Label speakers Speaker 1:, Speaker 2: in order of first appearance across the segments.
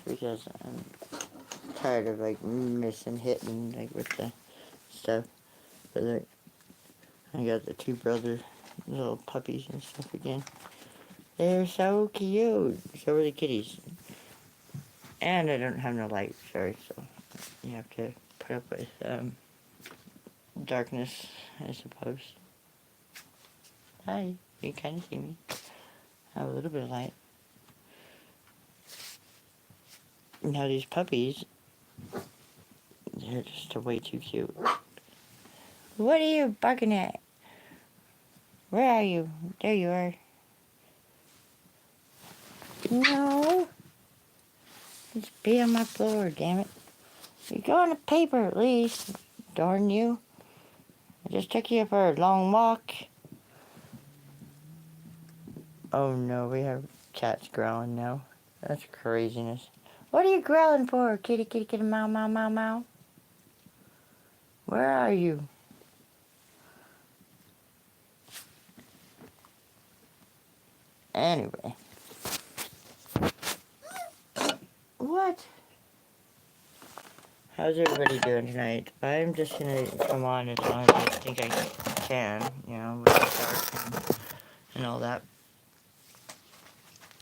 Speaker 1: because I'm tired of like missing hitting like with the stuff. But like, I got the two brother little puppies and stuff again. They're so cute. So are the kitties. And I don't have no light, sorry, so you have to put up with darkness, I suppose. Hi, you can kind of see me. I have a little bit of light. Now these puppies, they're just way too cute. What are you barking at? Where are you? There you are. No. It's be on my floor, damn it. You go on the paper at least. Darn you. I just took you for a long walk. Oh no, we have cats growling now. That's craziness. What are you growling for? Kitty, kitty, kitty, meow, meow, meow, meow. Where are you? Anyway. What? How's everybody doing tonight? I'm just gonna come on as long as I think I can, you know, with the dark and all that.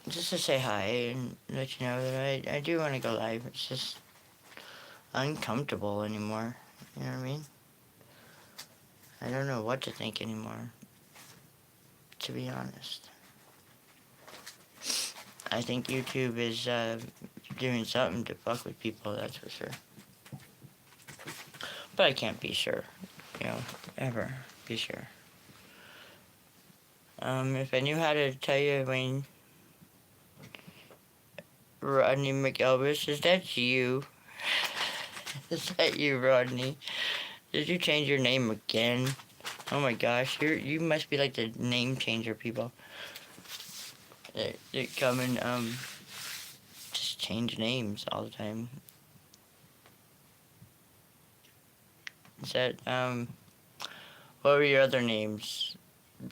Speaker 1: Just to say hi and let you know that I do want to go live. It's just uncomfortable anymore. You know what I mean? I don't know what to think anymore, to be honest. I think YouTube is doing something to fuck with people, that's for sure. But I can't be sure, you know, ever be sure. If I knew how to tell you, Wayne, Rodney McElvis, is that you? Is that you, Rodney? Did you change your name again? Oh my gosh, you must be like the name changer people. They come and just change names all the time. Is that what were your other names?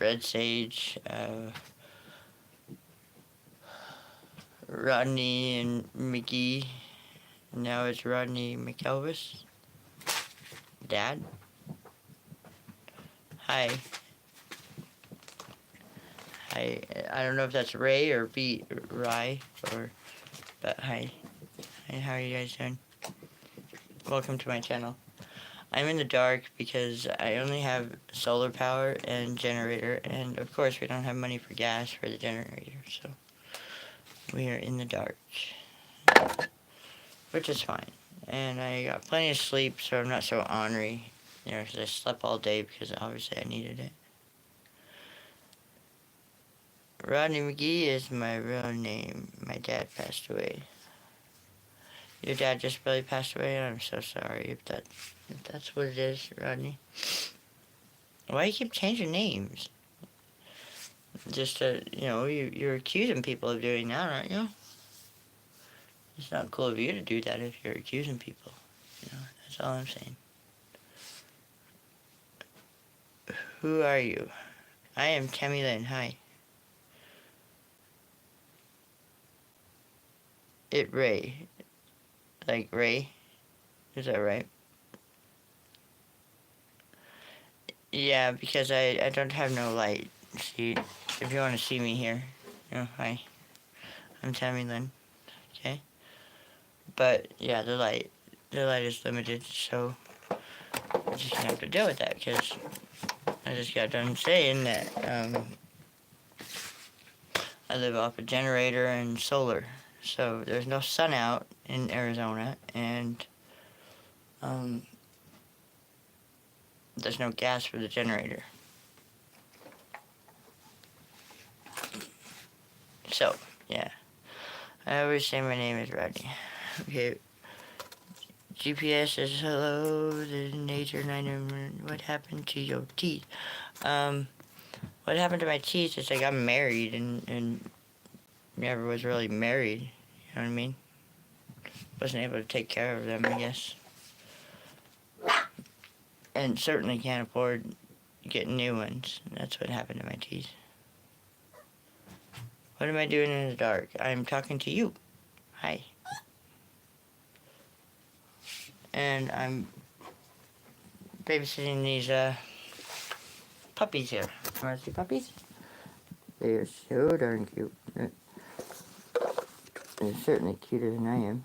Speaker 1: Red Sage, Rodney and McGee. Now it's Rodney McElvis. Dad? Hi. Hi. I don't know if that's Ray or B. Rye, but hi. Hi, how are you guys doing? Welcome to my channel. I'm in the dark because I only have solar power and generator, and of course we don't have money for gas for the generator, so we are in the dark, which is fine. And I got plenty of sleep, so I'm not so ornery, you know, because I slept all day because obviously I needed it. Rodney McGee is my real name. My dad passed away. Your dad just barely passed away? I'm so sorry if that's what it is, Rodney. Why do you keep changing names? Just to, you know, you're accusing people of doing that, aren't you? It's not cool of you to do that if you're accusing people. You know, that's all I'm saying. Who are you? I am Tammy Lynn. Hi. It Ray. Like Ray? Is that right? Yeah, because I don't have no light. See, if you want to see me here. You know, hi. I'm Tammy Lynn. Okay? But, yeah, the light is limited, so I'm just gonna have to deal with that, because I just got done saying that, I live off a generator and solar. So there's no sun out in Arizona, and there's no gas for the generator. So, yeah. I always say my name is Rodney. Okay. GPS says hello, the nature 9. What happened to your teeth? What happened to my teeth is I got married and never was really married. You know what I mean? Wasn't able to take care of them, I guess. And certainly can't afford getting new ones. That's what happened to my teeth. What am I doing in the dark? I'm talking to you. Hi. and I'm babysitting these puppies here. Want to see puppies? They are so darn cute. They're certainly cuter than I am.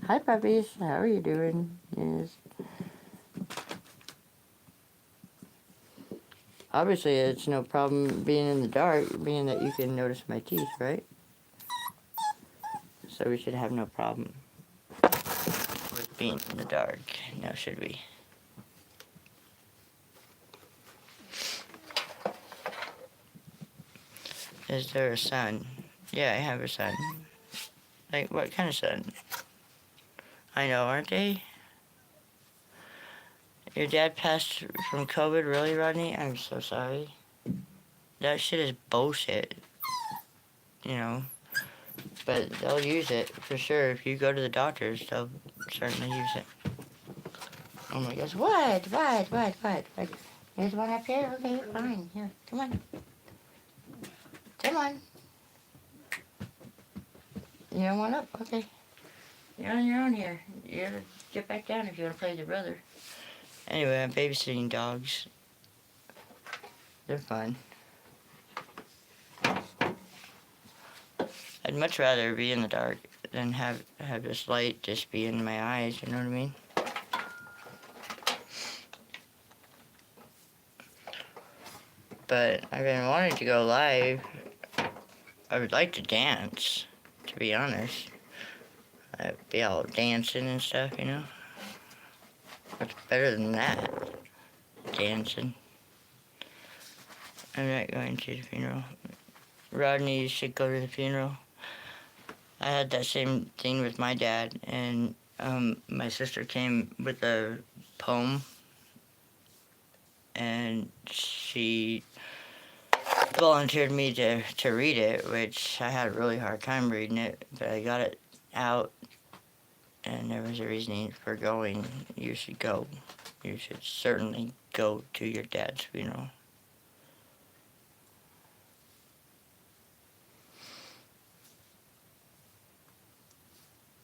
Speaker 1: Hi puppies, how are you doing? Yes. Obviously it's no problem being in the dark, being that you can notice my teeth, right? So we should have no problem with being in the dark, now should we? Is there a son? Yeah, I have a son. Like, what kind of son? I know, aren't they? Your dad passed from COVID, really, Rodney? I'm so sorry. That shit is bullshit. You know? But they'll use it, for sure. If you go to the doctors, they'll certainly use it. Oh my gosh, what? There's one up here? Okay, fine. Here, come on. Come on. You don't want up? Okay. You're on your own here. You gotta get back down if you want to play with your brother. Anyway, I'm babysitting dogs. They're fun. I'd much rather be in the dark than have this light just be in my eyes, you know what I mean? But I've been wanting to go live. I would like to dance, to be honest. I'd be all dancing and stuff, you know? What's better than that? Dancing. I'm not going to the funeral. Rodney should go to the funeral. I had that same thing with my dad, and my sister came with a poem, and she volunteered me to read it, which I had a really hard time reading it, but I got it out, and there was a reasoning for going. You should go. You should certainly go to your dad's funeral.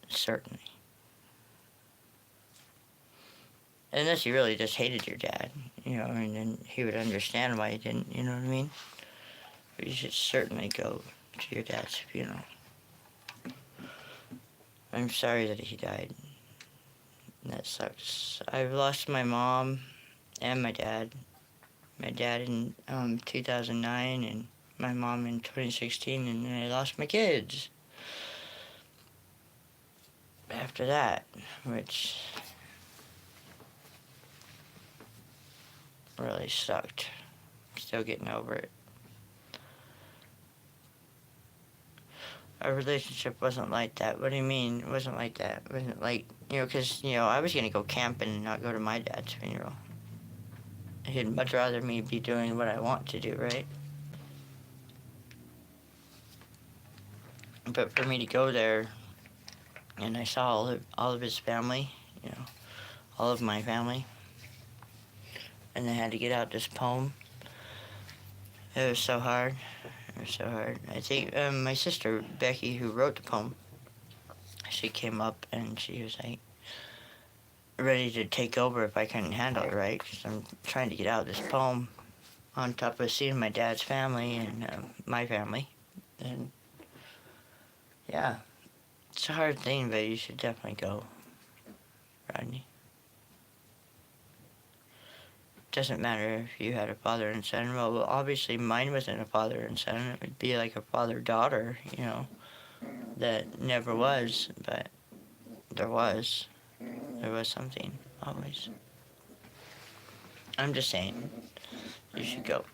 Speaker 1: Certainly. Unless you really just hated your dad, you know, and then he would understand why you didn't, you know what I mean? But you should certainly go to your dad's funeral. I'm sorry that he died. That sucks. I've lost my mom and my dad. My dad in 2009 and my mom in 2016, and then I lost my kids after that, which really sucked. Still getting over it. Our relationship wasn't like that. What do you mean? It wasn't like that. It wasn't like, you know, because, you know, I was going to go camping and not go to my dad's funeral. He'd much rather me be doing what I want to do, right? But for me to go there, and I saw all of his family, you know, all of my family, and I had to get out this poem. It was so hard. It was so hard. I think my sister, Becky, who wrote the poem, she came up and she was like, ready to take over if I couldn't handle it, right? Because I'm trying to get out this poem on top of seeing my dad's family and my family. And yeah, it's a hard thing, but you should definitely go, Rodney. Doesn't matter if you had a father and son. Well, obviously mine wasn't a father and son. It would be like a father-daughter, you know, that never was, but there was. There was something, always. I'm just saying, you should go.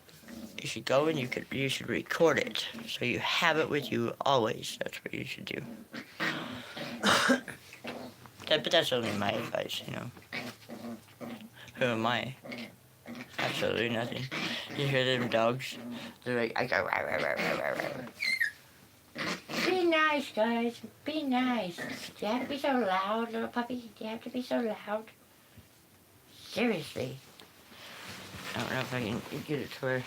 Speaker 1: You should go and you should record it so you have it with you always. That's what you should do. But that's only my advice, you know. Who am I? Absolutely nothing. You hear them dogs? They're like, I go. Rah, rah, rah, rah, rah, rah. Be nice, guys. Be nice. Do you have to be so loud, little puppy? Do you have to be so loud? Seriously. I don't know if I can get it to her.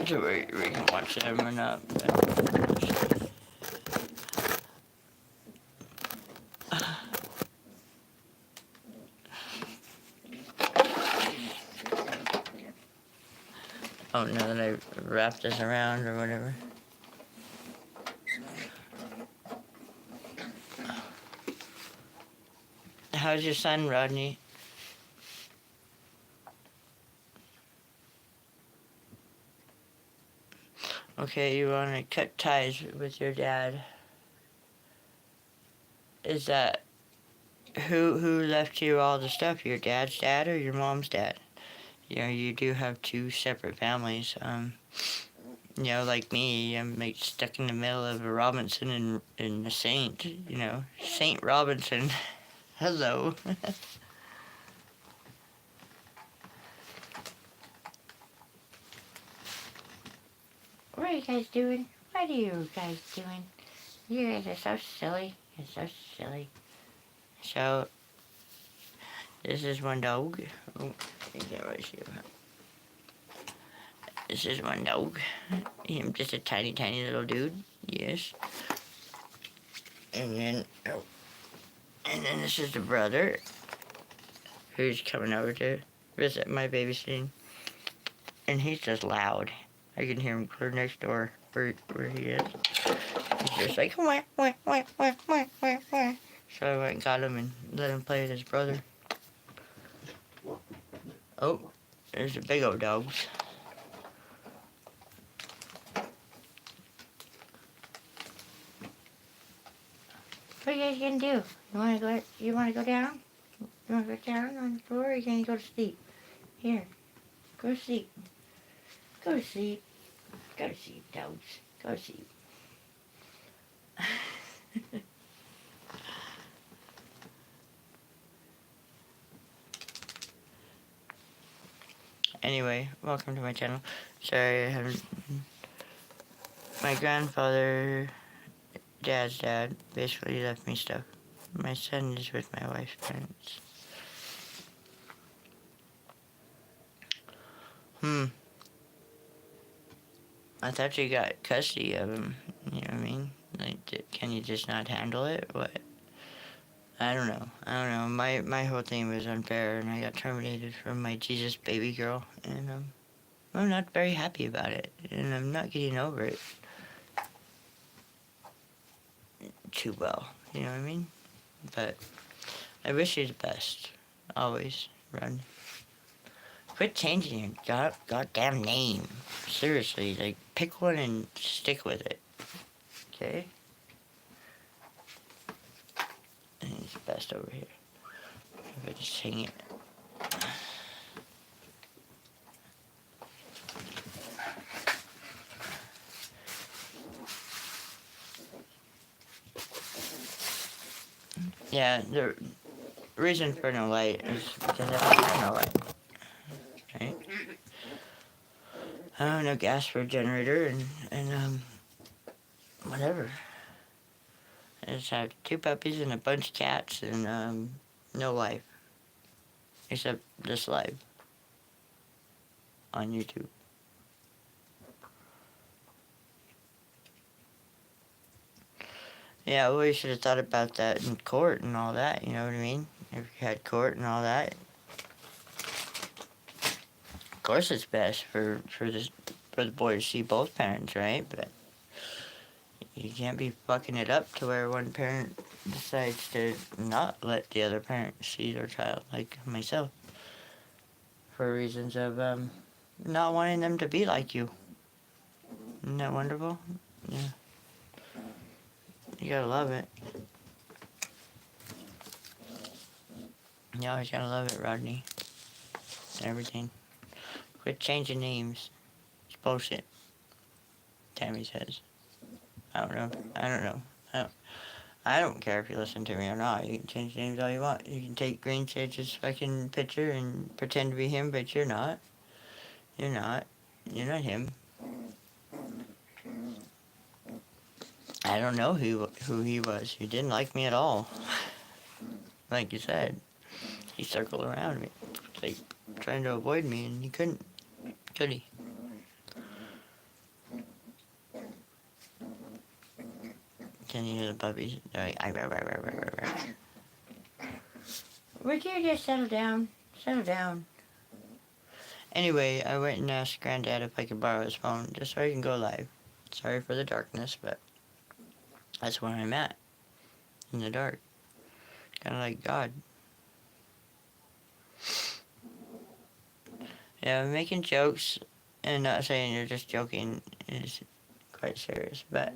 Speaker 1: to where we can watch them or not. But oh, now that I wrapped this around or whatever. How's your son, Rodney? Okay, you want to cut ties with your dad. Is that who left you all the stuff? Your dad's dad or your mom's dad? You know, you do have two separate families. You know, like me, I'm like stuck in the middle of a Robinson and a Saint. You know, Saint Robinson. Hello. What are you guys doing? What are you guys doing? You guys are so silly. You're so silly. So, this is one dog. Oh, I can't really see him. This is one dog. I'm just a tiny, tiny little dude. Yes. And then, oh. And then this is the brother who's coming over to visit my babysitting. And he's just loud. I can hear him clear next door where he is. He's just like, wah, wah, wah, wah, wah, wah, wah. So I went and got him and let him play with his brother. Oh, there's the big old dogs. What are you guys gonna do? You wanna go down? You wanna go down on the floor or are you gonna go to sleep? Here. Go to sleep. Go to sleep. Go to sleep, dogs. Go to sleep. Anyway, welcome to my channel. Sorry I haven't... My grandfather, dad's dad, basically left me stuff. My son is with my wife's parents. I thought you got custody of him. You know what I mean? Like, can you just not handle it? What? I don't know. My whole thing was unfair, and I got terminated from my Jesus baby girl, and I'm not very happy about it, and I'm not getting over it too well. You know what I mean? But I wish you the best. Always, Run. Quit changing your goddamn name. Seriously, like, pick one and stick with it. Okay? I think it's best over here. If I just hang it. Yeah, the reason for no light is because I don't have no light. Right? I don't have no gas for a generator and whatever. I just have 2 puppies and a bunch of cats and no life. Except this live on YouTube. Yeah, well, you should have thought about that in court and all that, you know what I mean? If you had court and all that. Of course it's best for the boy to see both parents, right? But you can't be fucking it up to where one parent decides to not let the other parent see their child, like myself. For reasons of not wanting them to be like you. Isn't that wonderful? Yeah. You gotta love it. You always gotta love it, Rodney. Everything. Quit changing names. It's bullshit. Tammy says. I don't know. I don't care if you listen to me or not. You can change names all you want. You can take Green Sage's fucking picture and pretend to be him, but you're not. You're not. You're not him. I don't know who he was. He didn't like me at all. Like you said. He circled around me. Like, trying to avoid me, and he couldn't. Could he? Then the puppies, they're like, "Arr, arr, arr, arr, arr, arr." Would you just settle down? Settle down. Anyway, I went and asked Granddad if I could borrow his phone just so I can go live. Sorry for the darkness, but that's where I'm at. In the dark. Kind of like God. Yeah, making jokes and not saying you're just joking is quite serious, but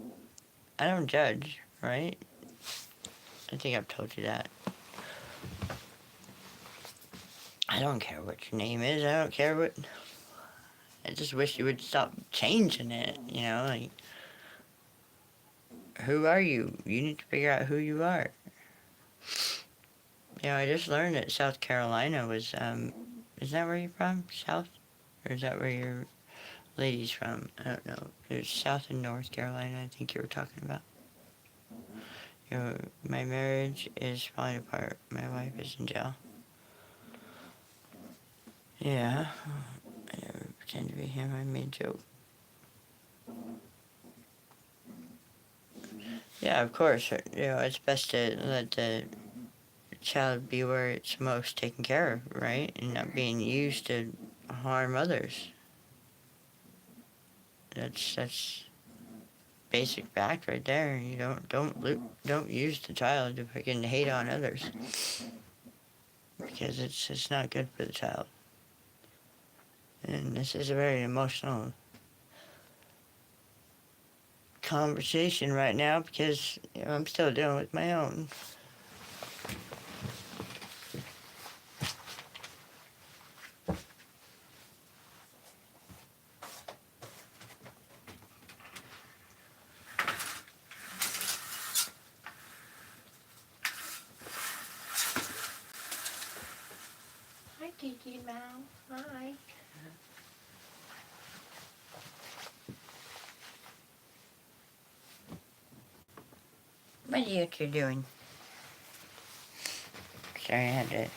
Speaker 1: I don't judge, right? I think I've told you that. I don't care what your name is. I don't care what. I just wish you would stop changing it, you know? Like, who are you? You need to figure out who you are. You know, I just learned that South Carolina was, is that where you're from? South? Or is that where your lady's from? I don't know. There's South and North Carolina, I think you were talking about. You know, my marriage is falling apart. My wife is in jail. Yeah. I never pretend to be him. I made a joke. Yeah, of course. You know, it's best to let the child be where it's most taken care of, right? And not being used to harm others. That's basic fact right there. You don't use the child to fucking hate on others, because it's not good for the child. And this is a very emotional conversation right now because you know, I'm still dealing with my own. Hi, Kiki Mouse. Hi. What are you two doing? Sorry, I had to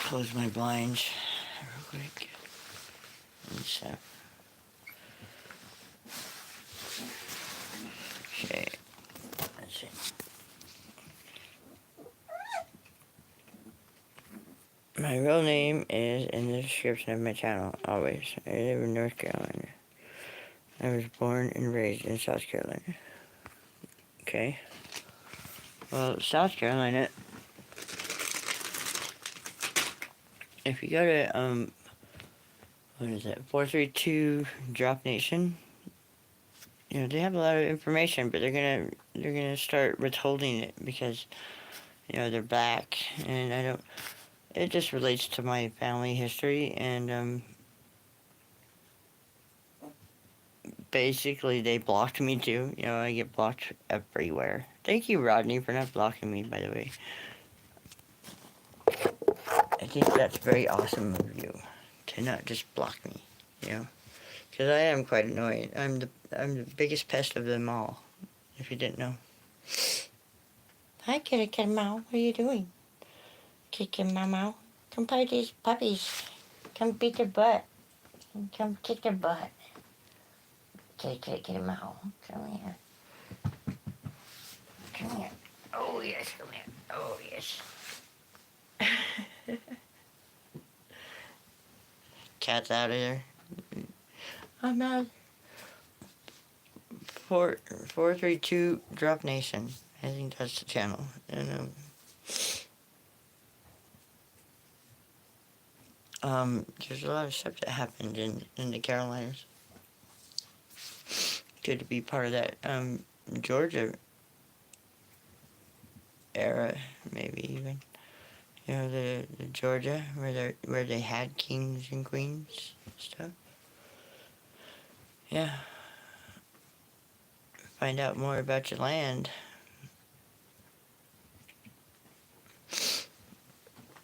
Speaker 1: close my blinds real quick. And so, okay, let's see. My real name is in the description of my channel, always. I live in North Carolina. I was born and raised in South Carolina. Okay. Well, South Carolina, if you go to, what is it, 432 Drop Nation, you know, they have a lot of information, but they're gonna start withholding it because, you know, they're black, and I don't, it just relates to my family history, and, basically they blocked me too. You know, I get blocked everywhere. Thank you, Rodney, for not blocking me, by the way. I think that's very awesome of you to not just block me, you know, because I am quite annoying. I'm the biggest pest of them all, if you didn't know. Hi, kitty cat Mao. What are you doing? Kitty cat Mao. Come play with these puppies. Come beat their butt. Come kick their butt. Kitty Mao. Come here. Come here. Oh yes, come here. Oh yes. Cat's out of here. I'm out. 432 Drop Nation. I think that's the channel. And there's a lot of stuff that happened in the Carolinas. Good to be part of that Georgia era, maybe even. You know, the Georgia where they had kings and queens and stuff. Yeah. Find out more about your land.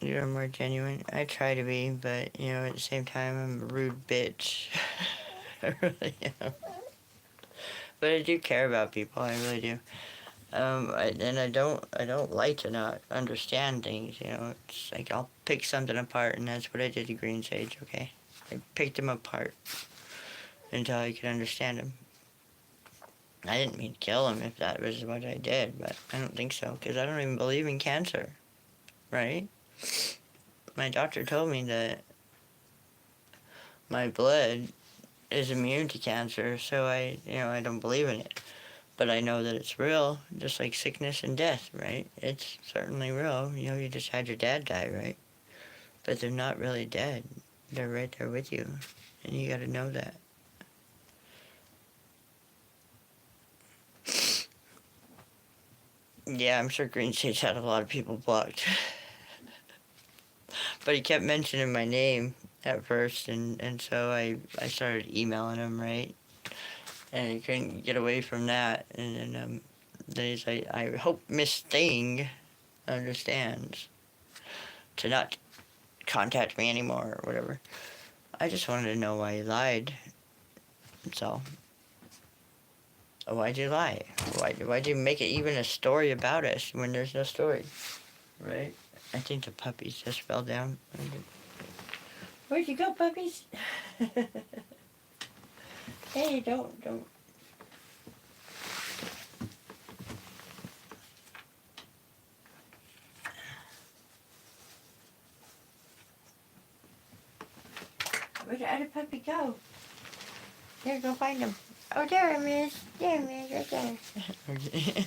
Speaker 1: You're more genuine. I try to be, but you know, at the same time, I'm a rude bitch. I really am. But I do care about people. I really do. I don't like to not understand things. You know, it's like I'll pick something apart, and that's what I did to Green Sage. Okay, I picked them apart until I could understand them. I didn't mean to kill him if that was what I did, but I don't think so, because I don't even believe in cancer, right? My doctor told me that my blood is immune to cancer, so I don't believe in it. But I know that it's real, just like sickness and death, right? It's certainly real. You just had your dad die, right? But they're not really dead. They're right there with you, and you gotta know that. Yeah, I'm sure Green State's had a lot of people blocked. But he kept mentioning my name at first, and so I started emailing him, right? And he couldn't get away from that. And then he's like, I hope Miss Thing understands to not contact me anymore or whatever. I just wanted to know why he lied. So, why'd you lie? Why'd you make it even a story about us when there's no story? Right? I think the puppies just fell down. Where'd you go, puppies? Hey, don't. Where'd the other puppy go? There, go find him. Oh, there he is. There he is, right there. Okay.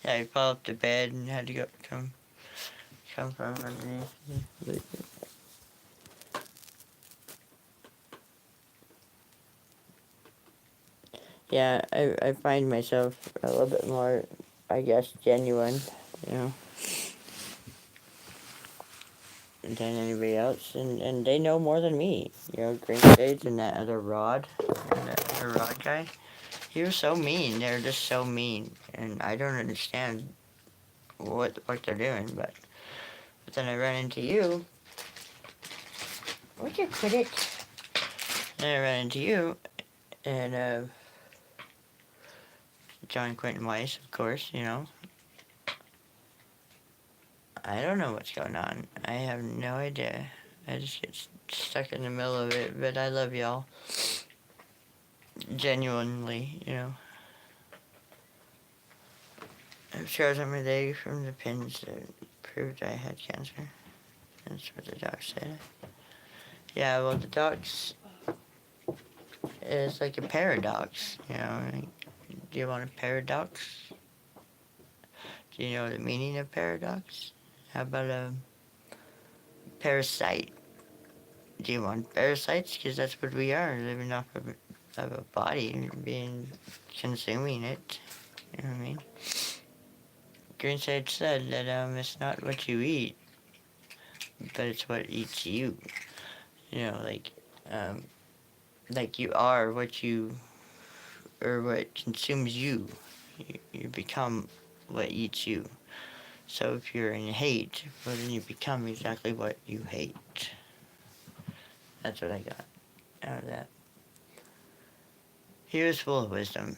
Speaker 1: Yeah, he fell off the bed and had to come from underneath. Yeah, I find myself a little bit more, I guess, genuine, you know, than anybody else, and they know more than me. Green Stage and that other Rod guy, he was so mean. They're just so mean, and I don't understand what they're doing. But then I run into you. Would you quit it? Then I ran into you, and John Quentin Weiss, of course. I don't know what's going on. I have no idea. I just get stuck in the middle of it, but I love y'all. Genuinely. I was scars on my leg from the pins that proved I had cancer. That's what the doc said. Yeah, well, the doc's is like a paradox. Do you want a paradox? Do you know the meaning of paradox? How about a parasite? Do you want parasites? Because that's what we are, living off of a body and consuming it. You know what I mean? Greenside said that it's not what you eat, but it's what eats you. Um, like you are what you, or what consumes you. You become what eats you. So if you're in hate, well then you become exactly what you hate. That's what I got out of that. He was full of wisdom.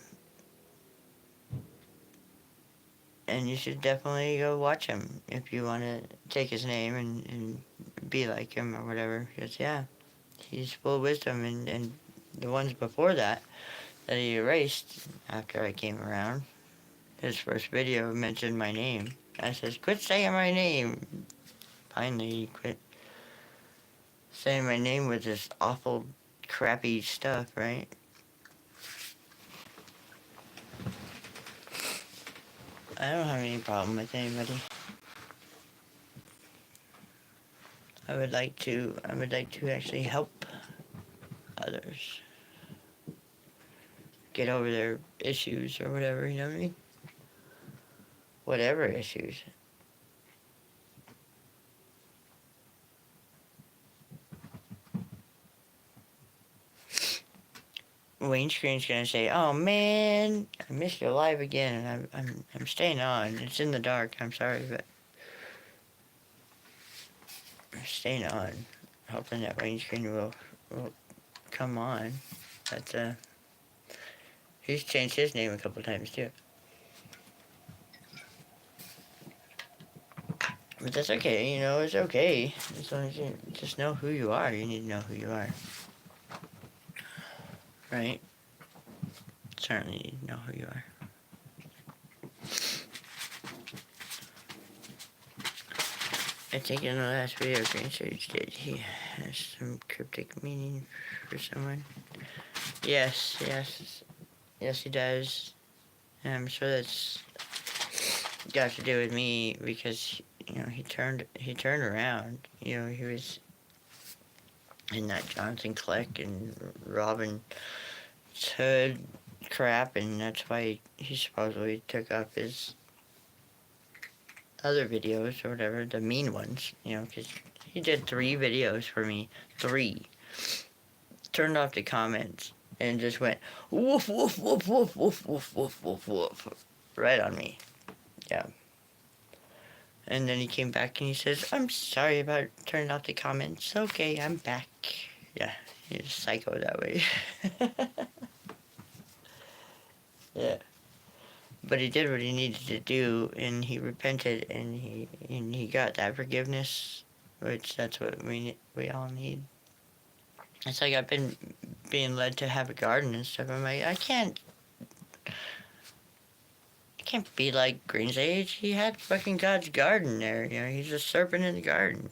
Speaker 1: And you should definitely go watch him if you want to take his name and be like him or whatever. Because, yeah, he's full of wisdom. And the ones before that he erased after I came around, his first video mentioned my name. I says, quit saying my name. Finally, he quit saying my name with this awful, crappy stuff, right? I don't have any problem with anybody. I would like to actually help others get over their issues or whatever, you know what I mean? Whatever issues. Wayne Screen's gonna say, "Oh man, I missed your live again, and I'm staying on. It's in the dark. I'm sorry, but I'm staying on, hoping that Wayne Screen will come on." But he's changed his name a couple times too. But that's okay, it's okay. As long as you just know who you are. You need to know who you are. Right? certainly know who you are. I think in the last video Green Sage did, he has some cryptic meaning for someone. Yes, he does. And I'm sure that's got to do with me because he turned around. He was in that Jonathan Kleck and Robin Hood crap, and that's why he supposedly took up his other videos or whatever, the mean ones, because he did 3 videos for me. 3. Turned off the comments and just went woof woof woof woof woof woof woof woof woof right on me. Yeah. And then he came back and he says, I'm sorry about turning off the comments. Okay, I'm back. Yeah, he's a psycho that way. Yeah. But he did what he needed to do, and he repented, and he got that forgiveness, which that's what we all need. It's like I've been being led to have a garden and stuff. I'm like, I can't be like Green Sage. He had fucking God's garden there. He's a serpent in the garden.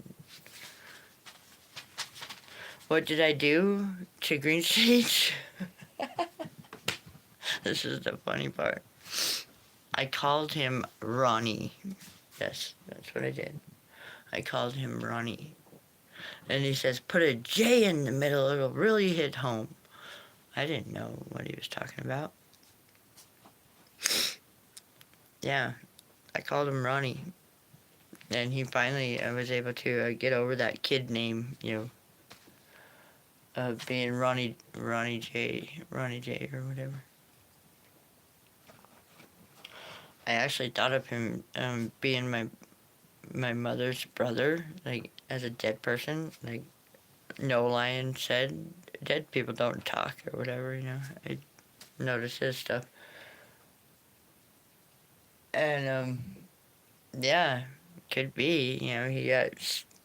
Speaker 1: What did I do to Green Sage? This is the funny part. I called him Ronnie. Yes, that's what I did. I called him Ronnie. And he says, put a J in the middle, it'll really hit home. I didn't know what he was talking about. Yeah, I called him Ronnie. And he finally was able to get over that kid name, of being Ronnie J or whatever. I actually thought of him being my mother's brother, like as a dead person. Like No Lion said, dead people don't talk or whatever. I noticed his stuff, and yeah, could be. He got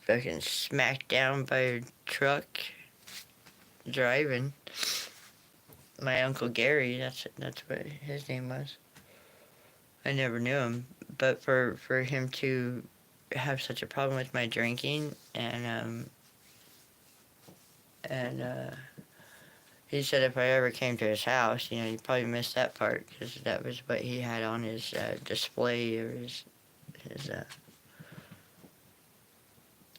Speaker 1: fucking smacked down by a truck driving. My Uncle Gary, that's what his name was. I never knew him, but for him to have such a problem with my drinking, and he said if I ever came to his house, he probably missed that part because that was what he had on his display, or his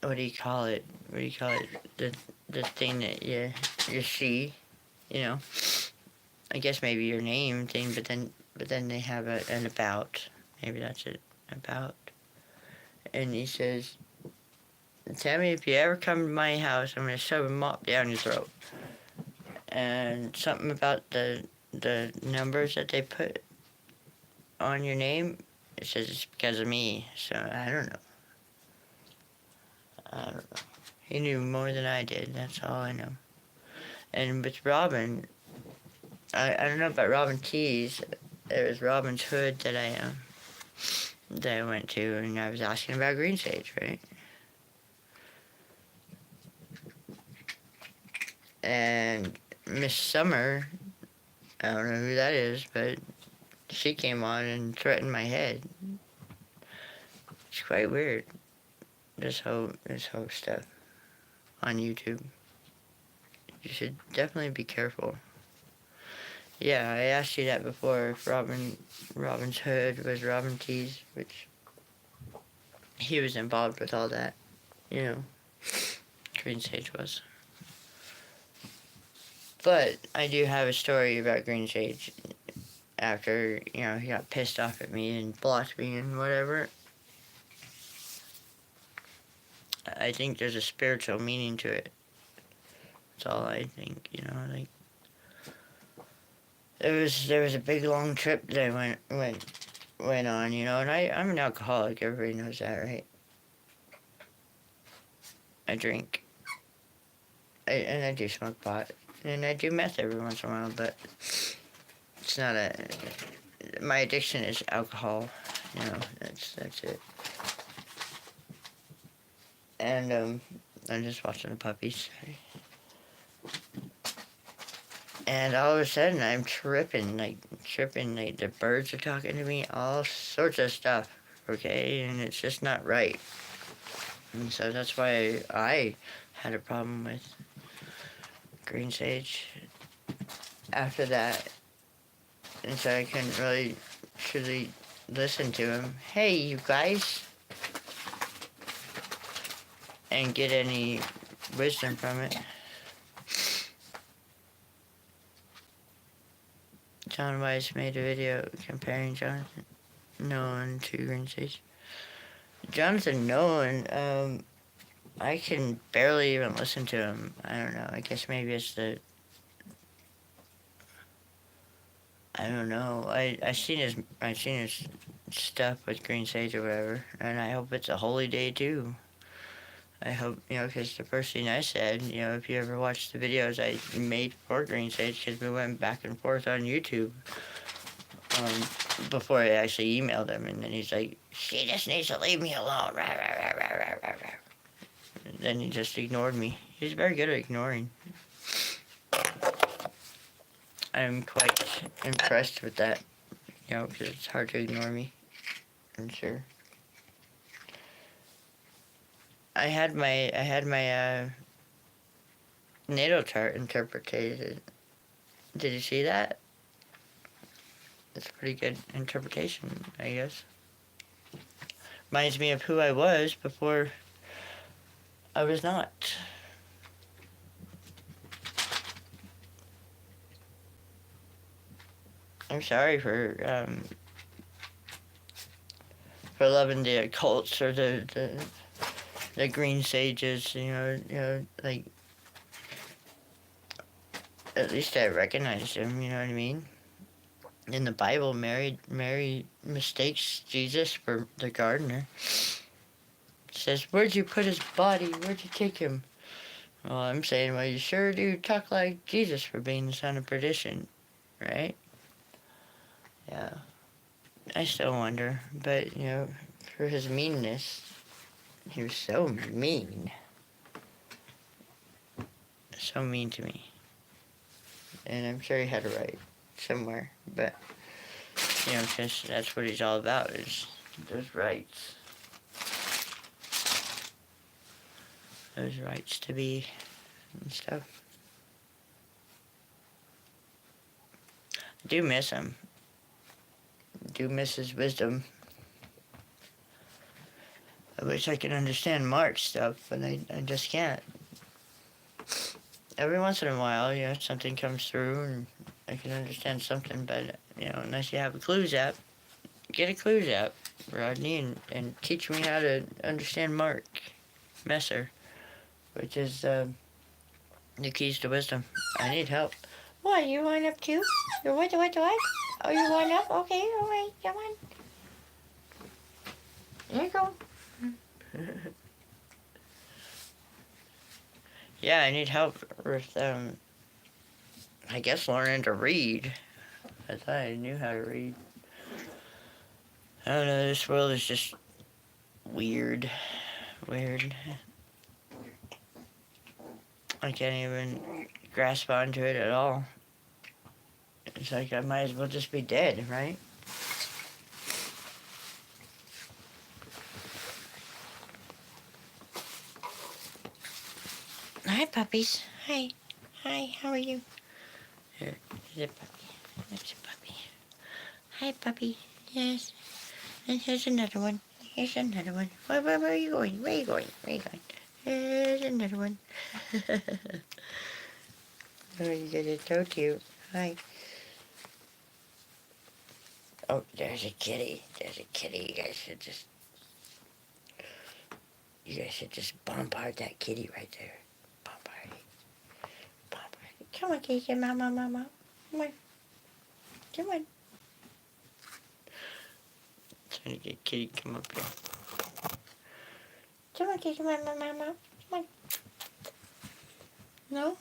Speaker 1: what do you call it? The thing that you see, I guess maybe your name thing, but then they have an about. Maybe that's it, about. And he says, Tammy, if you ever come to my house, I'm going to shove a mop down your throat. And something about the numbers that they put on your name, it says it's because of me. So I don't know. He knew more than I did. That's all I know. And with Robin, I don't know about Robin Tees. It was Robin's Hood that I went to, and I was asking about Green Sage, right? And Miss Summer, I don't know who that is, but she came on and threatened my head. It's quite weird. This whole stuff on YouTube. You should definitely be careful. Yeah, I asked you that before. If Robin's Hood was Robin Tees, which he was involved with all that. Green Sage was. But I do have a story about Green Sage. After he got pissed off at me and blocked me and whatever. I think there's a spiritual meaning to it. That's all I think, like there was a big long trip that I went on, and I'm an alcoholic, everybody knows that, right? I drink. And I do smoke pot. And I do meth every once in a while, but it's not my addiction is alcohol, that's it. And I'm just watching the puppies. And all of a sudden, I'm tripping, like the birds are talking to me, all sorts of stuff, okay? And it's just not right. And so that's why I had a problem with green sage after that. And so I couldn't really truly listen to him. Hey, you guys, and get any wisdom from it. John Weiss made a video comparing Jonathan Nolan to Green Sage. Jonathan Nolan, I can barely even listen to him. I don't know. I guess maybe it's the. I don't know. I seen his stuff with Green Sage or whatever, and I hope it's a holy day too. I hope, because the first thing I said, if you ever watched the videos I made for Green Sage, because we went back and forth on YouTube before I actually emailed him, and then he's like, she just needs to leave me alone. And then he just ignored me. He's very good at ignoring. I'm quite impressed with that, because it's hard to ignore me, I'm sure. I had my natal chart interpreted. Did you see that? It's a pretty good interpretation, I guess. Reminds me of who I was before I was not. I'm sorry for loving the occults or the green sages, like, at least I recognized them, you know what I mean? In the Bible, Mary mistakes Jesus for the gardener. Says, where'd you put his body? Where'd you take him? Well, I'm saying, well, you sure do talk like Jesus for being the son of perdition, right? Yeah. I still wonder, but, for his meanness, he was so mean. So mean to me. And I'm sure he had a right somewhere, but, because that's what he's all about, is those rights. Those rights to be and stuff. I do miss him. I do miss his wisdom. I wish I could understand Mark's stuff, but I just can't. Every once in a while, something comes through and I can understand something, but, unless you have a Clues app, get a Clues app, Rodney, and teach me how to understand Mark Messer, which is the keys to wisdom. I need help. What, you wind up too? You're what? Oh, you wind up? Okay, all right, come on. Here you go. Yeah, I need help with, I guess, learning to read. I thought I knew how to read. I don't know, this world is just weird. I can't even grasp onto it at all. It's like I might as well just be dead, right? Hi, puppies. Hi. Hi, how are you? Here, here's a puppy. That's a puppy. Hi, puppy. Yes. And here's another one. Here's another one. Where are you going? Where are you going? Here's another one. Oh, you guys are so cute. Hi. Oh, there's a kitty. You guys should just bombard that kitty right there. Bombard it. Come on, kitty. Mama. Come on. Trying to get kitty to come up here. Come on, kitty. Mama. Come on. No?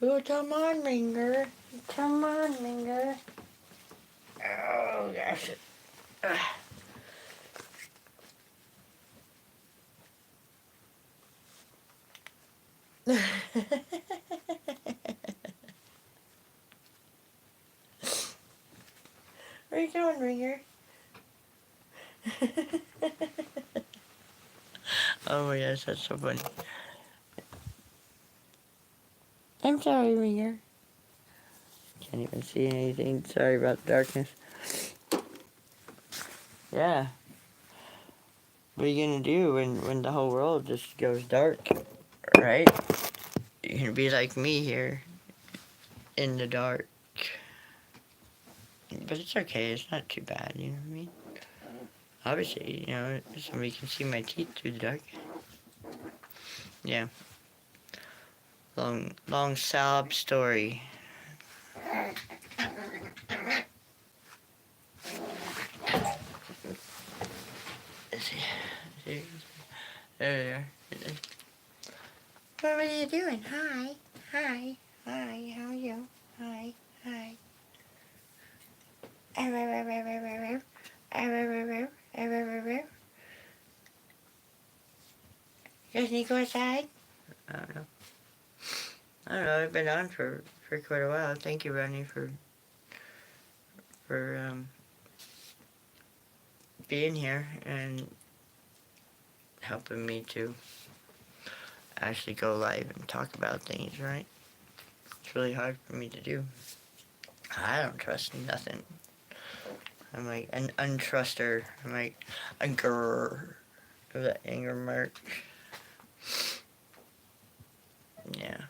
Speaker 1: Oh, come on, Minger. Oh, gosh. Where you going, Ringer? Oh my gosh, that's so funny. I'm sorry, Ringer. Can't even see anything. Sorry about the darkness. Yeah. What are you gonna do when the whole world just goes dark, right? You're gonna be like me here in the dark. But it's okay, it's not too bad, you know what I mean? Obviously, somebody can see my teeth through the dark. Yeah. Long sob story. There they are. What are you doing? Hi. Hi. Hi. How are you? Hi. Hi. Does he go outside? I don't know. I don't know. I've been on for quite a while. Thank you, Ronnie, for being here and helping me to actually go live and talk about things, right? It's really hard for me to do. I don't trust nothing. I'm like an untruster. I'm like a grrr of the anger mark. Yeah.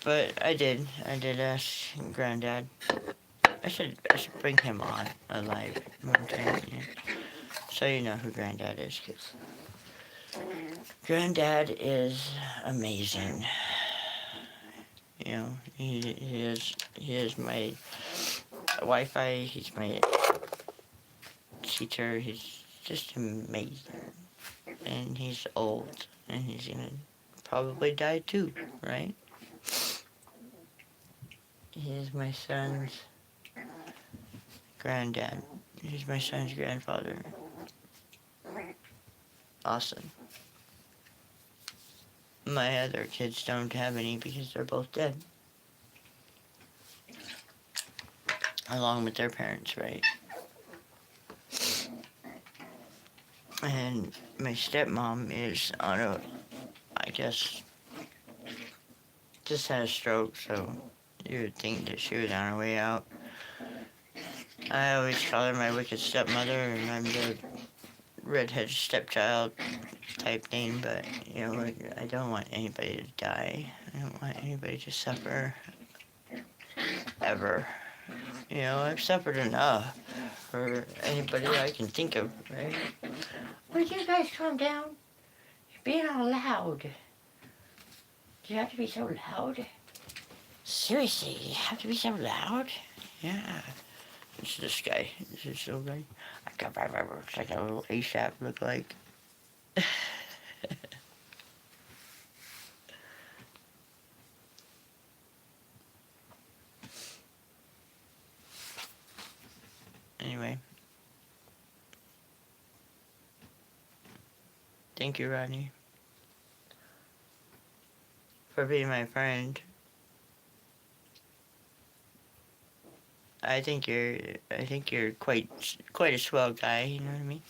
Speaker 1: But I did ask Granddad. I should bring him on alive one time, yeah. So you know who Granddad is, 'cause Granddad is amazing. You know, he is my Wi-Fi. He's my teacher. He's just amazing, and he's old, and he's gonna probably die too, right? He is my son's granddad. He's my son's grandfather. Awesome. My other kids don't have any because they're both dead. Along with their parents, right? And my stepmom is on a, I guess, just had a stroke, so you would think that she was on her way out. I always call her my wicked stepmother, and I'm the redheaded stepchild type thing, but, I don't want anybody to die. I don't want anybody to suffer. Ever. I've suffered enough for anybody I can think of, right? Would you guys calm down? You're being all loud. Do you have to be so loud? Seriously, you have to be so loud? Yeah. It's this guy. This is so guy. It's like a little ASAP look like. Anyway. Thank you, Rodney, for being my friend. I think you're quite a swell guy, you know what I mean?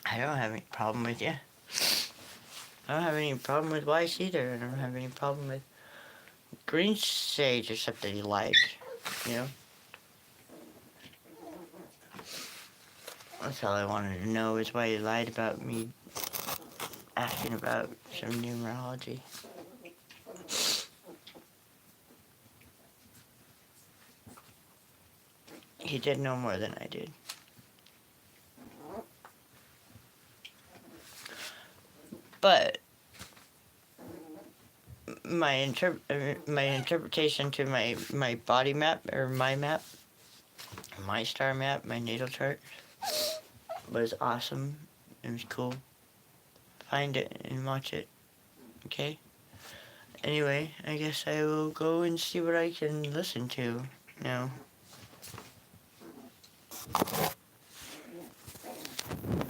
Speaker 1: I don't have any problem with you. I don't have any problem with Weiss either. I don't have any problem with green sage except that he lied, you know? That's all I wanted to know is why he lied about me asking about some numerology. He did know more than I did. But my interpretation to my body map, or my map, my star map, my natal chart, was awesome. It was cool. Find it and watch it. Okay? Anyway, I guess I will go and see what I can listen to now.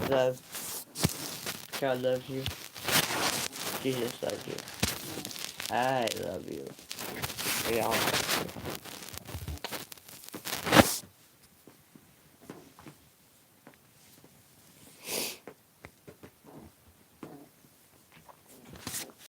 Speaker 1: Love. God loves you. Jesus loves you. I love you. We all love you.